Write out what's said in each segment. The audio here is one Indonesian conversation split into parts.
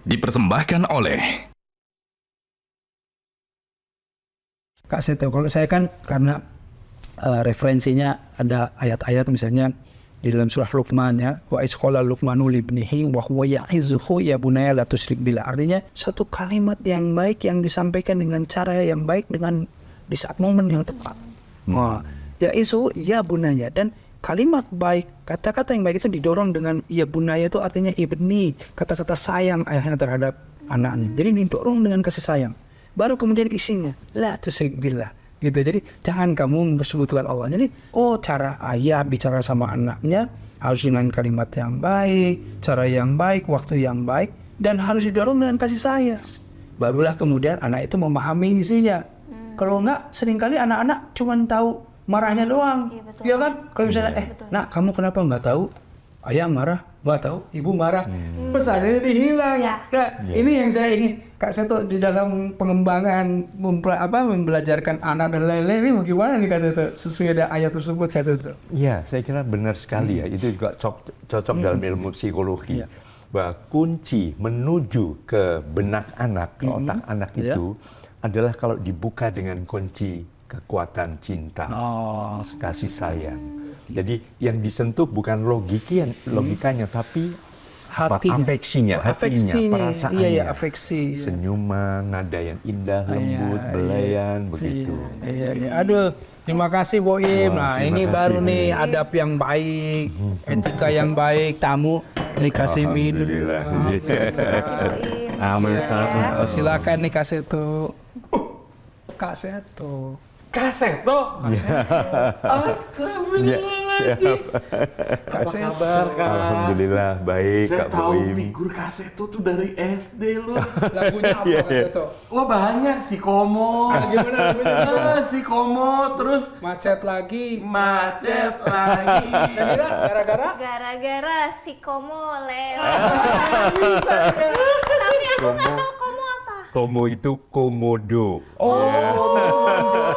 dipersembahkan oleh Kak Seto. Kalau saya kan karena referensinya ada ayat-ayat misalnya di dalam surah Luqman ya, wa iz qala Luqmanu libnihi wa huwa ya'izuhu ya bunayya la tusyrik billah. Artinya satu kalimat yang baik yang disampaikan dengan cara yang baik dengan di saat momen yang tepat. Ya'izuhu ya bunayya, dan kalimat baik, kata-kata yang baik itu didorong dengan ya bunayya, itu artinya ibni, kata-kata sayang ayahnya terhadap anaknya. Jadi didorong dengan kasih sayang. Baru kemudian isinya la tusyrik billah gitu. Jadi jangan kamu bersekutukan Allah. Jadi cara ayah bicara sama anaknya harus dengan kalimat yang baik, cara yang baik, waktu yang baik, dan harus didorong dengan kasih sayang. Barulah kemudian anak itu memahami isinya. Kalau enggak, seringkali anak-anak cuma tahu marahnya doang. Iya kan? Kalau misalnya nak, kamu kenapa enggak tahu ayah marah, enggak tahu ibu marah, pesannya hilang. Nah, ini yang saya ingin Kak Seto di dalam pengembangan membelajarkan anak dan lain-lain, ini bagaimana nih Kak Seto sesuai dengan ayat tersebut Kak Seto? Iya, saya kira benar sekali ya. Itu juga cocok dalam ilmu psikologi. Bahwa kunci menuju ke benak anak, ke otak anak itu adalah kalau dibuka dengan kunci kekuatan cinta, kasih sayang. Jadi yang disentuh bukan logikanya, tapi afeksinya, hatinya, perasaannya, afeksi, senyuman, nada yang indah, lembut, belayan, begitu. Aduh, terima kasih Boim. Nah, ini baru nih adab yang baik, etika yang baik, tamu dikasih minum. Silakan nih Kak Seto. Kak Seto. Astagfirullahaladzim. Apa kabar Kak? Alhamdulillah baik Saya Kak tahu Boim. figur Kak Seto tuh dari SD loh. Lagunya apa Kak Seto? Wah banyak, si Komo. Gimana lagunya? Si Komo, terus Macet lagi. Gara-gara si Komo lewat. Tapi aku nggak tahu Komo apa. Komo itu komodo.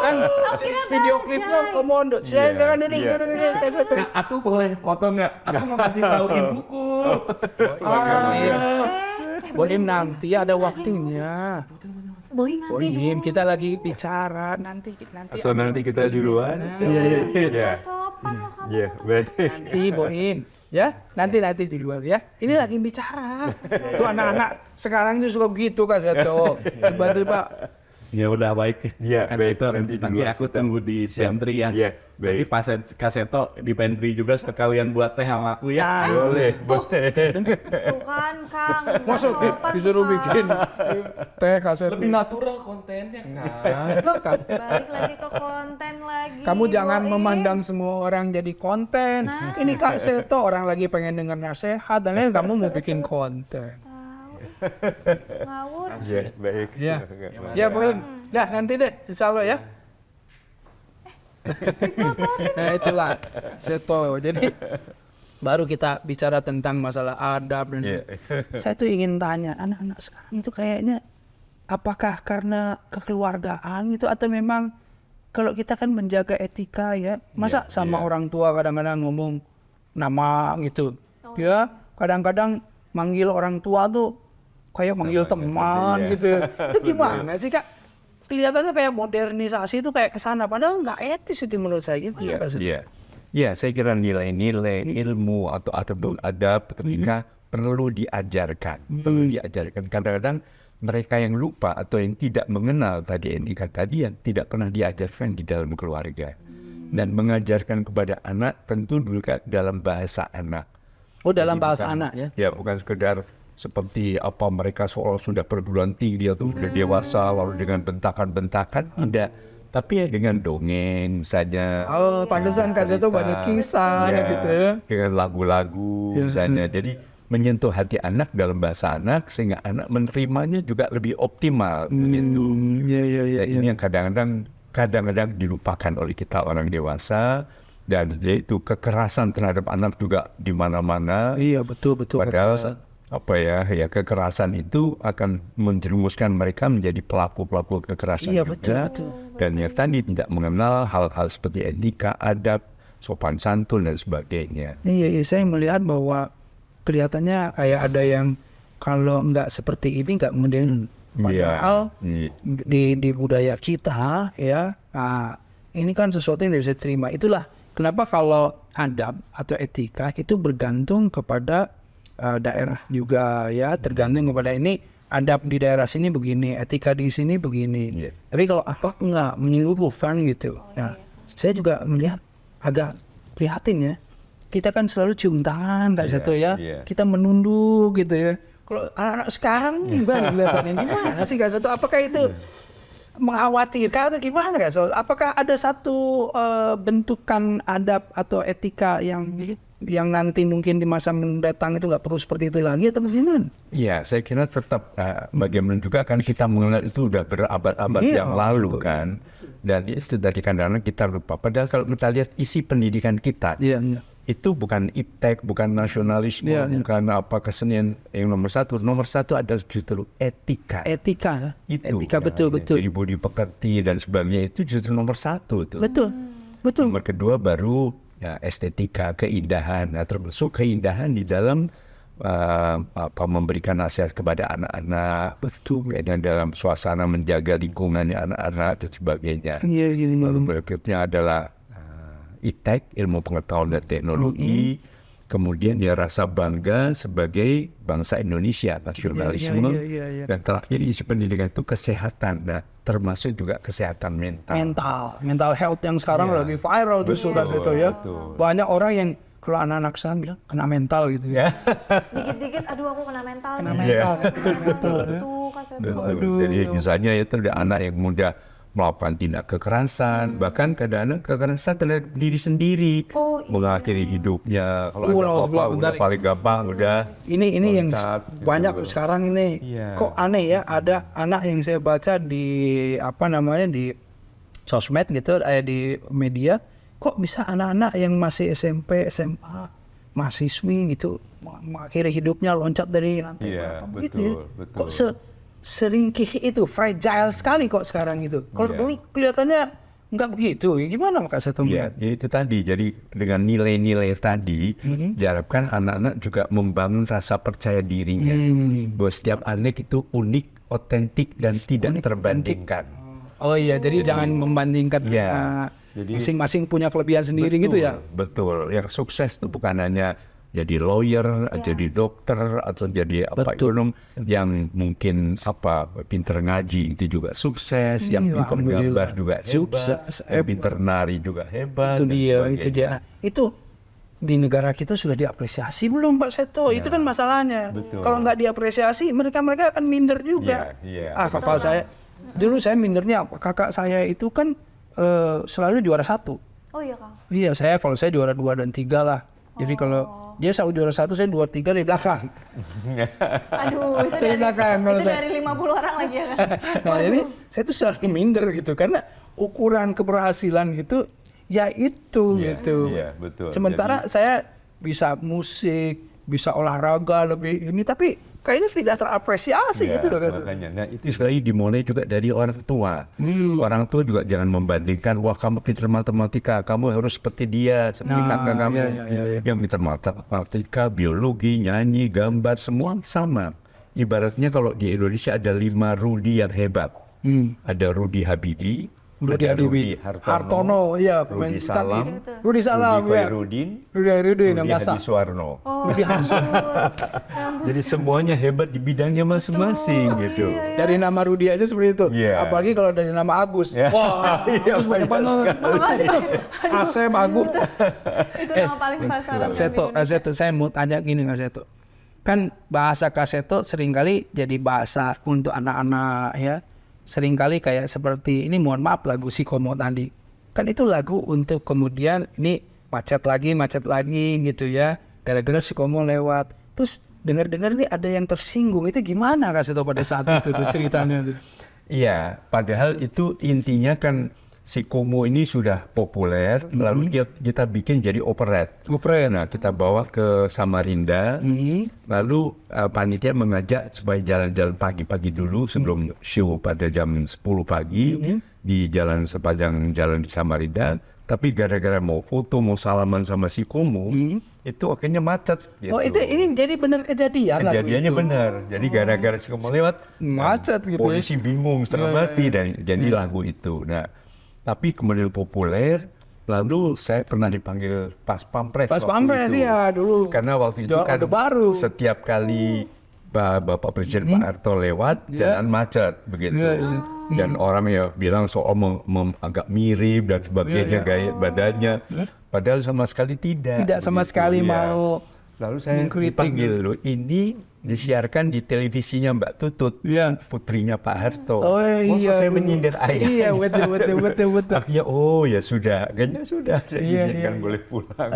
Kan video klipnya Komodo. Silakan ini. aku boleh foto nggak? Aku mau kasih tahu ibuku. Boim nanti ada waktunya. Boim kita lagi bicara nanti. So nanti kita duluan. Iya. Sopan loh kamu. Iya, betul. Nanti Boim ya, nanti di luar ya. Ini lagi bicara. Tuh anak-anak sekarang itu suka begitu Kak Seto. Tiba-tiba Ya udah baik. Iya, Kan baik. itu nanti aku tunggu di pantry ya. Iya, Jadi baik. pas Kaseto di pantry juga sekalian buat teh sama aku ya. Boleh. Tuh kan Kang. masuk Sopan, disuruh Kang. bikin teh Kak Seto. Lebih natural kontennya Kak. Balik lagi ke konten lagi. Kamu jangan Boim. memandang semua orang jadi konten. Ini Kak Seto orang lagi pengen denger nasihat dan lain, kamu mau bikin konten. Ngawur. Iya, baik. Ya. Ya Boim. Nah nanti deh insya Allah ya. Nah itulah Seto. Jadi baru kita bicara tentang masalah adab dan Iya. saya tuh ingin tanya anak-anak sekarang itu kayaknya apakah karena kekeluargaan gitu atau memang kalau kita kan menjaga etika ya, masa sama orang tua kadang-kadang ngomong nama gitu ya, kadang-kadang manggil orang tua tuh kayak manggil teman gitu. Itu gimana sih Kak? Kelihatannya kayak modernisasi itu kayak kesana, padahal nggak etis itu menurut saya. Iya, saya kira nilai-nilai ilmu atau adab ketika perlu diajarkan. Kadang-kadang mereka yang lupa atau yang tidak mengenal tadi etika tadi yang tidak pernah diajarkan di dalam keluarga. Dan mengajarkan kepada anak tentu juga dalam bahasa anak. Oh dalam bahasa Bukan- anak ya? Ya, bukan sekedar seperti apa mereka seolah sudah perguruan tinggi atau sudah dewasa lalu dengan bentakan-bentakan tidak, tapi ya dengan dongeng saja. Oh pantesan Kak Seto banyak kisah Ya, gitu ya. dengan lagu-lagu misalnya. Jadi menyentuh hati anak dalam bahasa anak sehingga anak menerimanya juga lebih optimal. Gitu. Iya. Dan ini yang kadang-kadang dilupakan oleh kita orang dewasa, dan yaitu kekerasan terhadap anak juga di mana-mana. Iya betul. Padahal kekerasan itu akan menjerumuskan mereka menjadi pelaku kekerasan Iya, juga. betul. Dan yang tadi tidak mengenal hal-hal seperti etika, adab, sopan santun dan sebagainya. Iya, saya melihat bahwa kelihatannya kayak ada yang kalau nggak seperti ini nggak modern. Padahal di budaya kita ya, ini kan sesuatu yang tidak bisa diterima. Itulah kenapa kalau adab atau etika itu bergantung kepada daerah juga ya, tergantung kepada ini adab di daerah sini begini, etika di sini begini. Tapi kalau apa nggak menyeluruhkan gitu. Nah, saya juga melihat agak prihatin ya. Kita kan selalu cium tangan Kak Seto ya, kita menunduk gitu ya. Kalau anak-anak sekarang gimana kelihatannya? Gimana sih Kak Seto? Apakah itu mengkhawatirkan atau gimana Kak Seto? Apakah ada satu bentukan adab atau etika yang nanti mungkin di masa mendatang itu nggak perlu seperti itu lagi atau bagaimana? Ya, saya kira tetap bagaimana juga kan kita mengenal itu udah berabad-abad yang lalu kan. Dan itu dari kadang-kadang kita lupa. Padahal kalau kita lihat isi pendidikan kita, itu bukan iptek, bukan nasionalisme, bukan apa kesenian yang nomor satu. Nomor satu adalah justru etika. Etika betul. Jadi budi pekerti dan sebagainya itu justru nomor satu tuh. Betul. Nomor kedua baru ya estetika, keindahan. Nah, termasuk keindahan di dalam memberikan nasihat kepada anak-anak, dan dalam suasana menjaga lingkungannya anak-anak dan sebagainya. Lalu berikutnya adalah iptek, ilmu pengetahuan dan teknologi. Kemudian dia rasa bangga sebagai bangsa Indonesia, nasionalisme. Dan terakhir isi pendidikan itu kesehatan, nah, termasuk juga kesehatan mental health yang sekarang lagi viral justru Kak Seto ya. Banyak orang yang kalau anak-anak saya bilang kena mental gitu ya. Dikit-dikit, aduh aku kena mental. Jadi misalnya itu ada anak yang muda melakukan tindak kekerasan, bahkan kadang-kadang kekerasan terhadap diri sendiri, mengakhiri hidupnya. Kalau ada apa-apa udah paling gampang udah. Ini yang banyak sekarang ini. Kok aneh ya, ada anak yang saya baca di di sosmed gitu, di media, kok bisa anak-anak yang masih SMP, SMA, mahasiswi gitu mengakhiri hidupnya loncat dari lantai berapa gitu ya. Kok seringkih itu, fragile sekali kok sekarang itu. Kalau dulu kelihatannya nggak begitu. Gimana Kak Seto melihat? Ya, itu tadi. Jadi dengan nilai-nilai tadi, diharapkan anak-anak juga membangun rasa percaya dirinya. Bahwa setiap anak itu unik, otentik, dan tidak terbandingkan. Oh iya, jadi jangan membandingkan. Jadi masing-masing punya kelebihan sendiri gitu ya? Betul. Yang sukses itu bukan hanya jadi lawyer, jadi dokter, atau jadi ekonom yang mungkin pinter ngaji itu juga sukses, yang pinter gambar juga sukses, yang pinter nari juga hebat. Itu dia. Nah, itu di negara kita sudah diapresiasi belum Pak Seto? Itu kan masalahnya. Kalau nggak diapresiasi, mereka akan minder juga. Kakak saya, dulu saya mindernya, kakak saya itu kan selalu juara 1. Oh iya Kang? Iya, kalau saya juara 2 dan 3 lah. Jadi kalau dia selalu juara 1, saya 2, 3 di belakang. Aduh, itu dari belakang. dari 50 orang lagi ya kan? Nah, jadi saya tuh selalu minder gitu, karena ukuran keberhasilan itu ya itu gitu. Betul. Sementara saya bisa musik, bisa olahraga lebih ini, tapi kayaknya tidak terapresiasi gitu loh. Makanya, nah itu sekali dimulai juga dari orang tua. Orang tua juga jangan membandingkan, wah kamu pintar matematika, kamu harus seperti dia, seperti kakak kamu yang pintar matematika, biologi, nyanyi, gambar, semua sama. Ibaratnya kalau di Indonesia ada 5 Rudi yang hebat. Ada Rudi Habibie, Rudi Hartono, iya, Rudi Salam, Rudi Rudi Hadi Suwarno. Rudi Jadi semuanya hebat di bidangnya masing-masing gitu. Dari nama Rudi aja seperti itu. Apalagi kalau dari nama Agus. Wah, Agus banyak banget. Asep, Agus. Itu nama paling pasaran. Kak Seto, saya mau tanya gini Kak Seto. Kan bahasa Kak Seto seringkali jadi bahasa untuk anak-anak ya. Seringkali kayak seperti ini, mohon maaf, lagu Si Komo tadi kan itu lagu untuk kemudian ini macet lagi gitu ya, gara-gara Si Komo lewat, terus dengar-dengar ini ada yang tersinggung. Itu gimana Kak Seto pada saat itu tuh ceritanya tuh? Iya, padahal itu intinya kan Si Komo ini sudah populer, lalu kita bikin jadi operet. Nah, kita bawa ke Samarinda, lalu panitia mengajak supaya jalan-jalan pagi-pagi dulu sebelum show pada jam 10 pagi di jalan sepanjang jalan di Samarinda. Tapi gara-gara mau foto, mau salaman sama Si Komo, itu akhirnya macet. Gitu. Oh ini jadi benar kejadian lagu Kejadiannya itu? benar. Jadi gara-gara si mau lewat Macet gitu ya? polisi bingung setengah mati dan jadi lagu itu. Nah, tapi kemudian populer. Lalu saya pernah dipanggil Pas Pampres. Pas Pampres ya dulu. Karena waktu itu kan Orde Baru. setiap kali Bapak Presiden Pak Harto lewat, jalan macet begitu. Dan orang ya bilang soal agak mirip dan sebagainya gaya badannya. Padahal sama sekali tidak. Tidak sama sekali mau. Lalu saya mengkritik dipanggil loh. Ini disiarkan di televisinya Mbak Tutut, putrinya Pak Harto. Oh iya. Saya menyindir ayahnya. Iya betul. Akhirnya oh ya sudah, kayaknya sudah. Saya izinkan boleh pulang.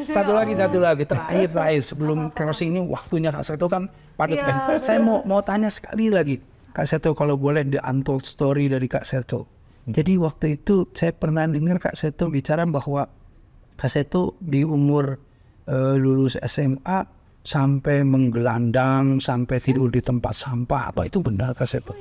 Satu lagi terakhir sebelum closing ini waktunya Kak Seto kan padat kan. Saya mau tanya sekali lagi Kak Seto kalau boleh the untold story dari Kak Seto. Jadi waktu itu saya pernah dengar Kak Seto bicara bahwa Kak Seto di umur lulus SMA sampai menggelandang, sampai tidur di tempat sampah. Apa itu benar Kak Seto?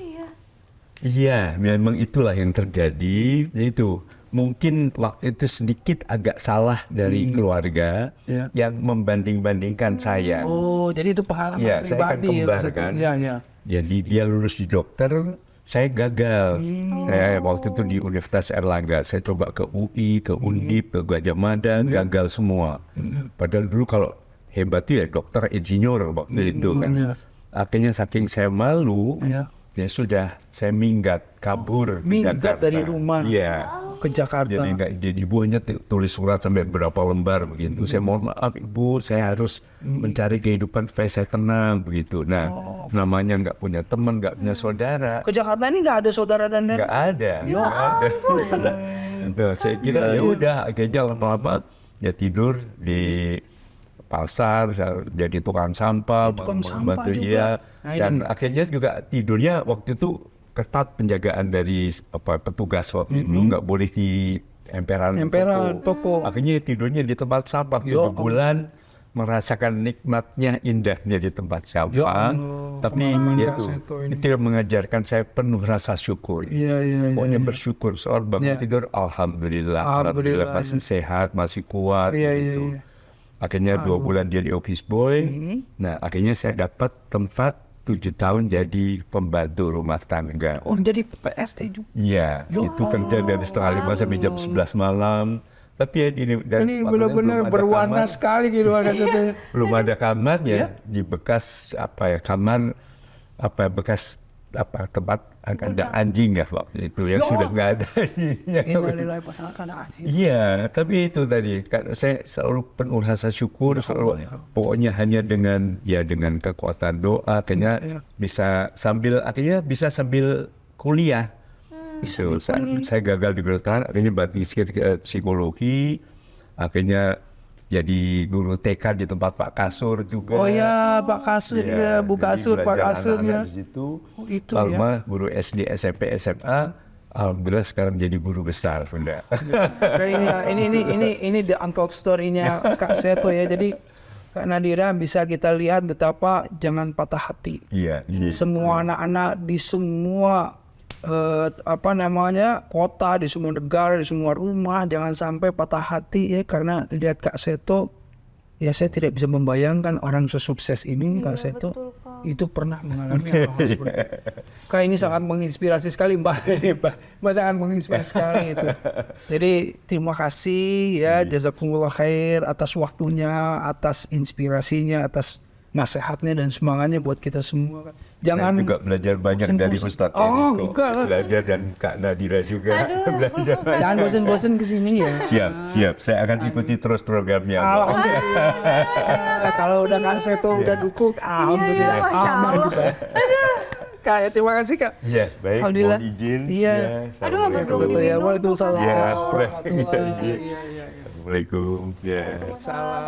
Iya, memang itulah yang terjadi. Itu mungkin waktu itu sedikit agak salah dari keluarga yang membanding-bandingkan saya. Oh, jadi itu pengalaman Iya, saya kan pribadi kembar Kak Seto. kan. Iya. Jadi dia lulus di dokter, saya gagal. Saya waktu itu di Universitas Erlangga, saya coba ke UI, ke Undip, ke Gadjah Mada, gagal semua. Padahal dulu kalau hebat itu ya dokter insinyur waktu itu kan. Akhirnya saking saya malu, ya sudah saya minggat, kabur ke Minggat Jakarta. dari rumah Iya. ke Jakarta. Jadi enggak, jadi ibu hanya tulis surat sampai berapa lembar begitu. Saya mohon maaf ibu, saya harus mencari kehidupan supaya saya tenang begitu. Nah, namanya nggak punya teman, nggak punya saudara. Ke Jakarta ini nggak ada saudara dan Nggak ada. Nah, saya kira ya udah akhirnya lama-lama ya tidur di pasar, jadi tukang sampah, tukang sampah membantu juga. iya. Nah, Dan akhirnya juga tidurnya waktu itu ketat penjagaan dari petugas waktu itu, nggak boleh di emperan toko. Akhirnya tidurnya di tempat sampah 7 bulan, merasakan nikmatnya indahnya di tempat sampah. Tapi itu yang mengajarkan saya penuh rasa syukur. Iya. Pokoknya bersyukur soal bangun tidur, alhamdulillah masih sehat, masih kuat. Gitu. Akhirnya 2 bulan jadi office boy. Nah akhirnya saya dapat tempat 7 tahun jadi pembantu rumah tangga. Oh jadi PRT juga. Iya, itu kerja dari setengah 5 sampai jam 11 malam. Tapi ya ini benar-benar berwarna sekali gitu Kak Seto. Belum ada kamarnya di bekas kamar bekas tempat ada anjing ya waktu itu ya sudah nggak ada. Iya, tapi itu tadi saya selalu penuh rasa syukur, selalu pokoknya hanya dengan kekuatan doa akhirnya bisa sambil kuliah. So, saya gagal di kedokteran, akhirnya banting setir ke psikologi, akhirnya jadi guru TK di tempat Pak Kasur juga. Oh ya, Pak Kasur ya, Bu Kasur, Pak Kasur ya. Di situ. Itu Lama guru SD, SMP, SMA. Alhamdulillah sekarang jadi guru besar, Bunda. Ini the untold story-nya Kak Seto ya. Jadi Kak Nadira bisa kita lihat betapa jangan patah hati. Iya. Semua anak-anak di semua kota, di semua negara, di semua rumah jangan sampai patah hati ya, karena lihat Kak Seto ya, saya tidak bisa membayangkan orang sesukses ini Kak Seto itu pernah mengalami hal seperti itu. Kak ini sangat menginspirasi sekali Mbak sangat menginspirasi sekali itu. Jadi terima kasih ya, jazakumullah khair atas waktunya, atas inspirasinya, atas nasihatnya dan semangatnya buat kita semua. Jangan saya juga belajar banyak dari Ustadz Eriko. Belajar dan Kak Nadira juga. Belajar. Jangan bosen-bosen kesini ya. Siap. Saya akan ikuti terus programnya. Alhamdulillah. Kalau udah Kak Seto udah dukung, alhamdulillah. Aman juga. Kak, terima kasih Kak. Iya, baik. Alhamdulillah. Mohon izin. Iya. Aduh, Assalamualaikum. Ya, waalaikumsalam. Ya, Iya. Assalamualaikum. Ya.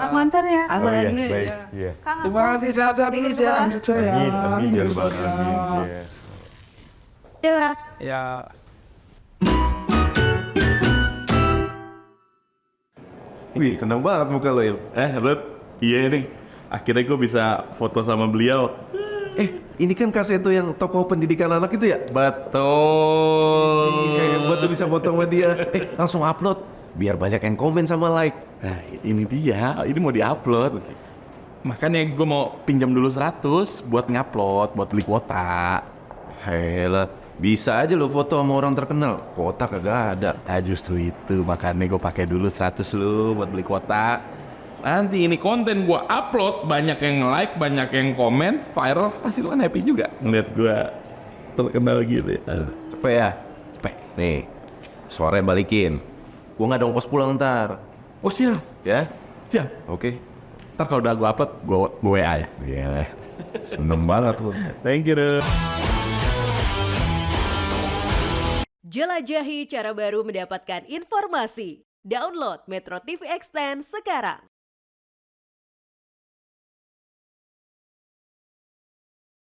Aku antar ya. Oh iya, baik. Iya. Terima kasih sehat-sehat terus ya. Amin, ya Rabbal Alamin. Ya. Ya. Wih, seneng banget muka lo, Il. Rut, iya nih. Akhirnya gue bisa foto sama beliau. Ini kan Kak Seto yang tokoh pendidikan anak itu ya? Betul. Kayak buat tuh bisa foto sama dia. Langsung upload. biar banyak yang komen sama like. Nah, ini dia, ini mau diupload. Makanya gue mau pinjam dulu 100 buat ngupload, buat beli kuota. Helah, bisa aja lo foto sama orang terkenal, kuota kagak ada. Nah justru itu, makanya gue pakai dulu 100 lo buat beli kuota. Nanti ini konten gue upload, banyak yang like, banyak yang komen, viral, pasti lo kan happy juga ngeliat gue terkenal gitu ya. Cepet ya? Cepet. Nih, sore balikin. Gua nggak ada ongkos pulang ntar. Oh siap, Ya? siap. Oke. Ntar kalau udah gue upload, gue WA ya. Iya. Seneng banget lo. Thank you, Rup. Jelajahi cara baru mendapatkan informasi. Download Metro TV Extend sekarang.